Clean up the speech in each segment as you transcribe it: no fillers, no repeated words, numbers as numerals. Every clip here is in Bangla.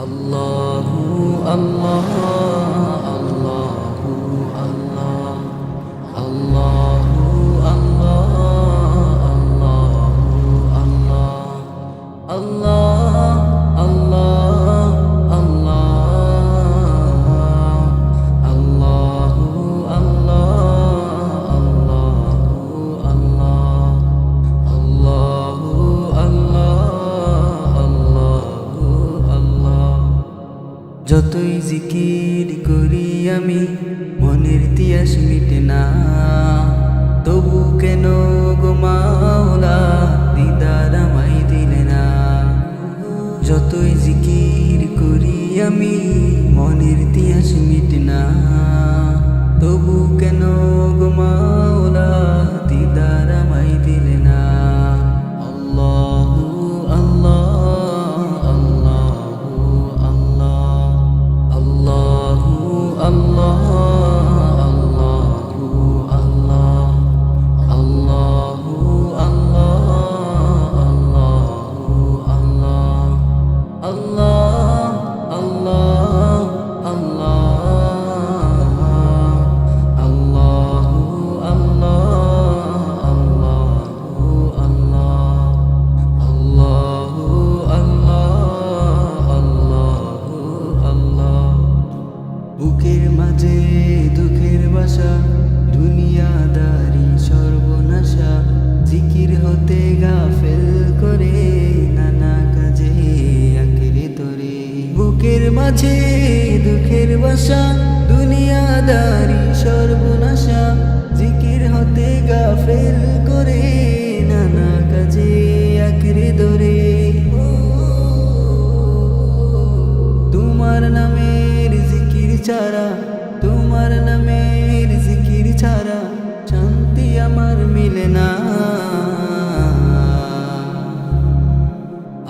আল্লাহু আল্লাহ আল্লাহু আল্লাহ আল্লাহু আল্লাহ আল্লাহু আল্লাহ আল্লাহ আল্লাহ আল্লাহ আল্লাহু আল্লাহ আল্লাহু আল্লাহ যতই জিকির করি আমি মনের তিয়াস মিটে না, তবু কেন গো মাওলা দিদার আমায় দিলে না। যতই জিকির করি আমি মনের তিয়াস মিটে না, তবু কেন গো মাওলা দিদার আমায় দিলে না। আল্লাহু আল্লাহ আল্লাহু আল্লাহ আল্লাহু আল্লাহ আল্লাহু আল্লাহ আল্লাহু আল্লাহ আল্লাহু আল্লাহ। বুকের মাঝে দুঃখের বাসা, দুনিয়াদারি সর্বনাশা, জিকির হতে গাফেল করে নানা কাজে আঁকড়ে ধরে। বুকের মাঝে দুঃখের বাসা, দুনিয়াদারি সর্বনাশা, জিকির হতে গাফেল করে নানা কাজে আঁকড়ে ধরে। তোমার নামের জিকির ছাড়া, তোমার নামের জিকির ছাড়া শান্তি আমার মিলে না।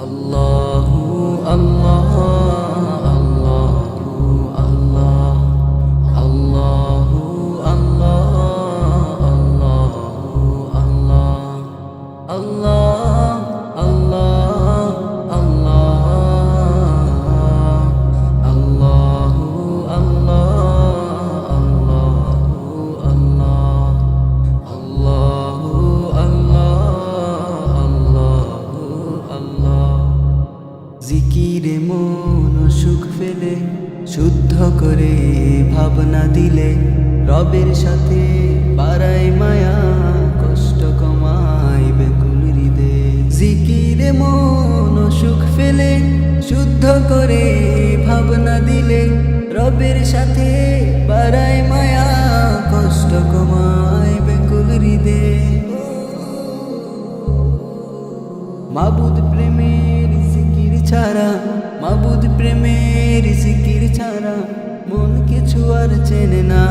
আল্লাহু আল্লাহ আল্লাহু আল্লাহ আল্লাহু আল্লাহ আল্লাহু আল্লাহ আল্লাহ জিকিরে মন সুখ ফেলে, শুদ্ধ করে ভাবনা দিলে, রবের সাথে বাড়াই মায়া, কষ্ট কমাই বেকুল হৃদয়ে। জিকিরে মন সুখ ফেলে, শুদ্ধ করে ভাবনা দিলে, রবের সাথে বাড়াই মায়া, কষ্ট কমাই বেকুল হৃদয়ে। মাবুদ প্রেমের জিকির ছাড়া, মাবুদ প্রেমের জিকির ছাড়া মন কিছু আর চেনে না।